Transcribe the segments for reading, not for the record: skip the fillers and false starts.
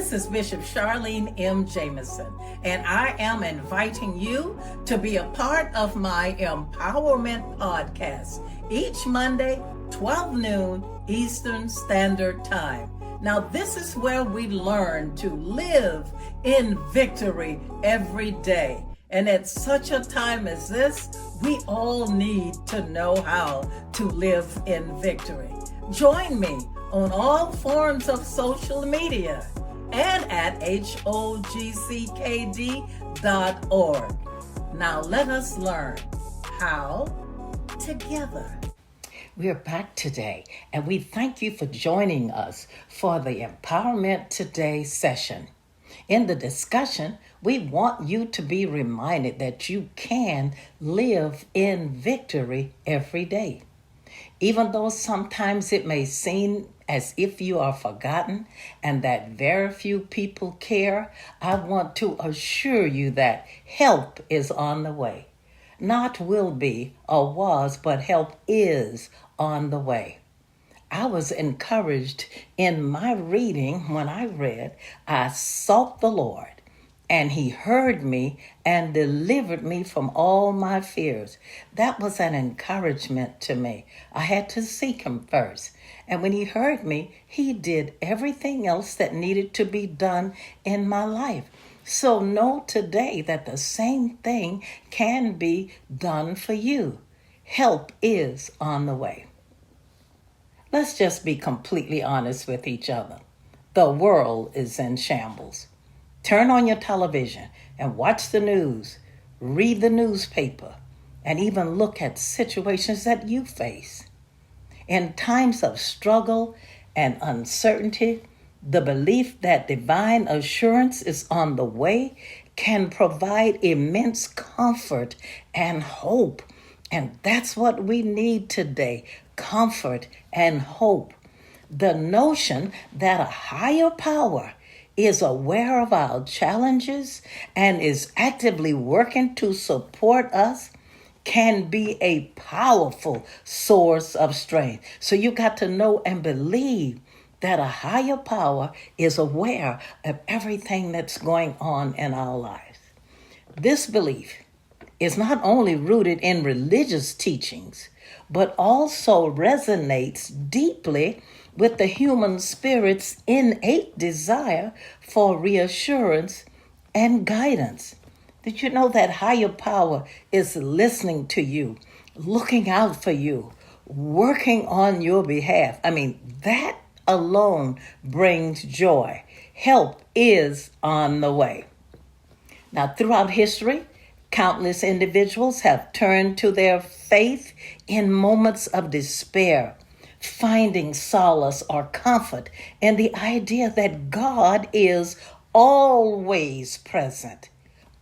This is Bishop Charlene M. Jameson, and I am inviting you to be a part of my Empowerment Podcast each Monday, 12 noon Eastern Standard Time. Now, this is where we learn to live in victory every day. And at such a time as this, we all need to know how to live in victory. Join me on all forms of social media and at hogckd.org. Now let us learn how together. We're back today, and we thank you for joining us for the Empowerment Today session. In the discussion, we want you to be reminded that you can live in victory every day. Even though sometimes it may seem as if you are forgotten and that very few people care, I want to assure you that help is on the way. Not will be or was, but help is on the way. I was encouraged in my reading when I read, I sought the Lord, and he heard me and delivered me from all my fears. That was an encouragement to me. I had to seek him first. And when he heard me, he did everything else that needed to be done in my life. So know today that the same thing can be done for you. Help is on the way. Let's just be completely honest with each other. The world is in shambles. Turn on your television and watch the news, read the newspaper, and even look at situations that you face. In times of struggle and uncertainty, the belief that divine assurance is on the way can provide immense comfort and hope. And that's what we need today, comfort and hope. The notion that a higher power is aware of our challenges and is actively working to support us can be a powerful source of strength. So you got to know and believe that a higher power is aware of everything that's going on in our lives. This belief is not only rooted in religious teachings, but also resonates deeply with the human spirit's innate desire for reassurance and guidance. Did you know that higher power is listening to you, looking out for you, working on your behalf? That alone brings joy. Help is on the way. Now, throughout history, countless individuals have turned to their faith in moments of despair, finding solace or comfort in the idea that God is always present,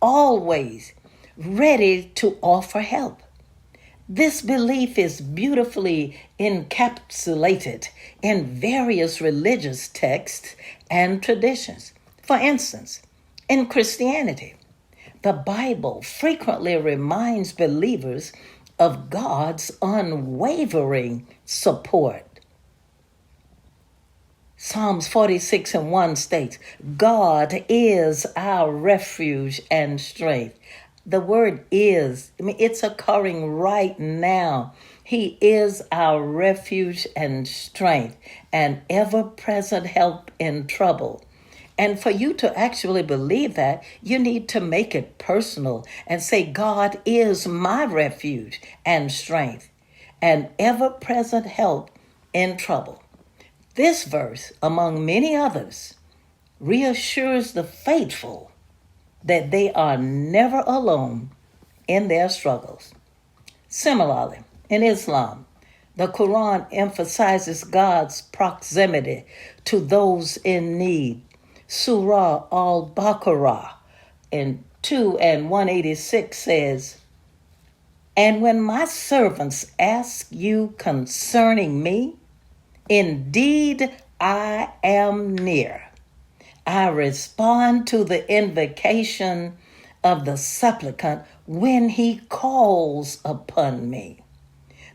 always ready to offer help. This belief is beautifully encapsulated in various religious texts and traditions. For instance, in Christianity, the Bible frequently reminds believers of God's unwavering support. Psalms 46:1 states, God is our refuge and strength. The word is, it's occurring right now. He is our refuge and strength and ever-present help in trouble. And for you to actually believe that, you need to make it personal and say, God is my refuge and strength and ever-present help in trouble. This verse, among many others, reassures the faithful that they are never alone in their struggles. Similarly, in Islam, the Quran emphasizes God's proximity to those in need. Surah Al-Baqarah in 2 and 186 says, And when my servants ask you concerning me, indeed I am near. I respond to the invocation of the supplicant when he calls upon me.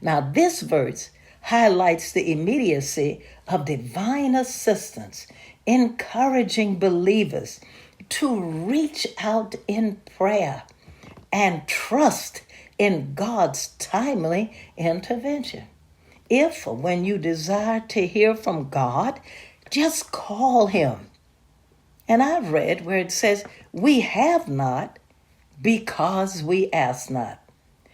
Now, this verse highlights the immediacy of divine assistance encouraging believers to reach out in prayer and trust in God's timely intervention. If, when you desire to hear from God, just call him. And I've read where it says, we have not because we ask not.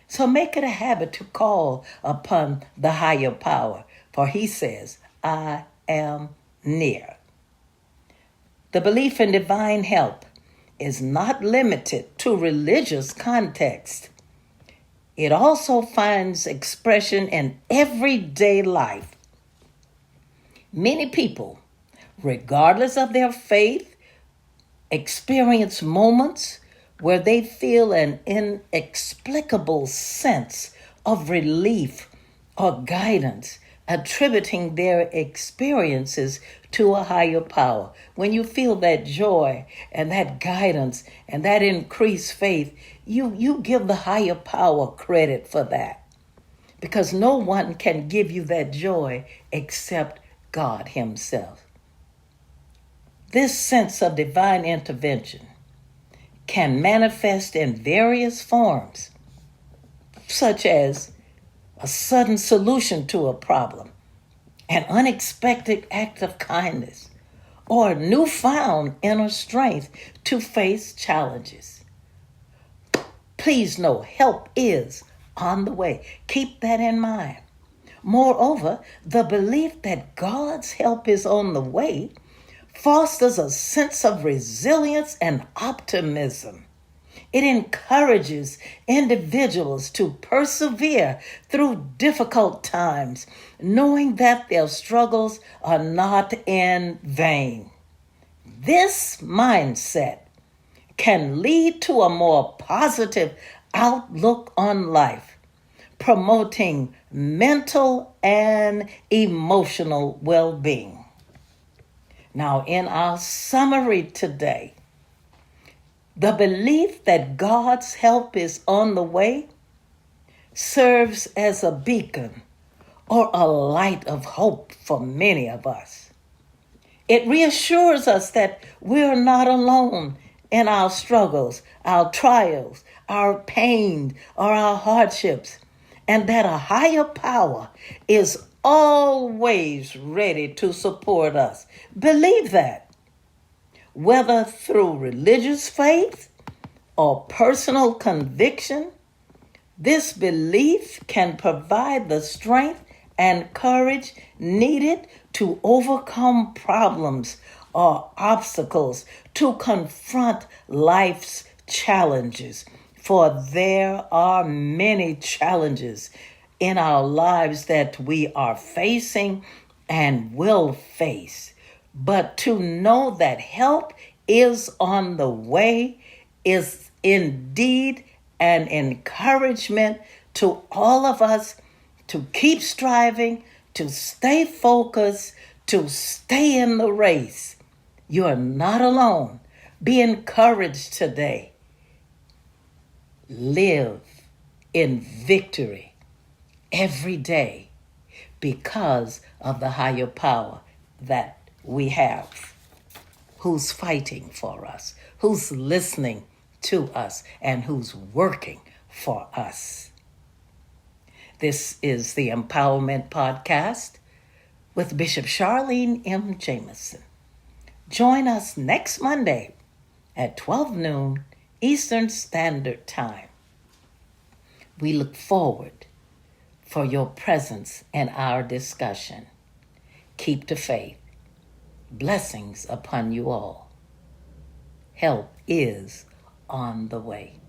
So make it a habit to call upon the higher power, for he says, I am near. The belief in divine help is not limited to religious context. It also finds expression in everyday life. Many people, regardless of their faith, experience moments where they feel an inexplicable sense of relief or guidance, attributing their experiences to a higher power. When you feel that joy and that guidance and that increased faith, you give the higher power credit for that. Because no one can give you that joy except God himself. This sense of divine intervention can manifest in various forms, such as a sudden solution to a problem, an unexpected act of kindness, or a newfound inner strength to face challenges. Please know, help is on the way. Keep that in mind. Moreover, the belief that God's help is on the way fosters a sense of resilience and optimism. It encourages individuals to persevere through difficult times, knowing that their struggles are not in vain. This mindset can lead to a more positive outlook on life, promoting mental and emotional well-being. Now, in our summary today, the belief that God's help is on the way serves as a beacon or a light of hope for many of us. It reassures us that we're not alone in our struggles, our trials, our pain, or our hardships, and that a higher power is always ready to support us. Believe that. Whether through religious faith or personal conviction, this belief can provide the strength and courage needed to overcome problems or obstacles, to confront life's challenges. For there are many challenges in our lives that we are facing and will face. But to know that help is on the way is indeed an encouragement to all of us to keep striving, to stay focused, to stay in the race. You are not alone. Be encouraged today. Live in victory every day because of the higher power that we have, who's fighting for us, who's listening to us, and who's working for us. This is the Empowerment Podcast with Bishop Charlene M. Jameson. Join us next Monday at 12 noon Eastern Standard Time. We look forward for your presence in our discussion. Keep the faith. Blessings upon you all. Help is on the way.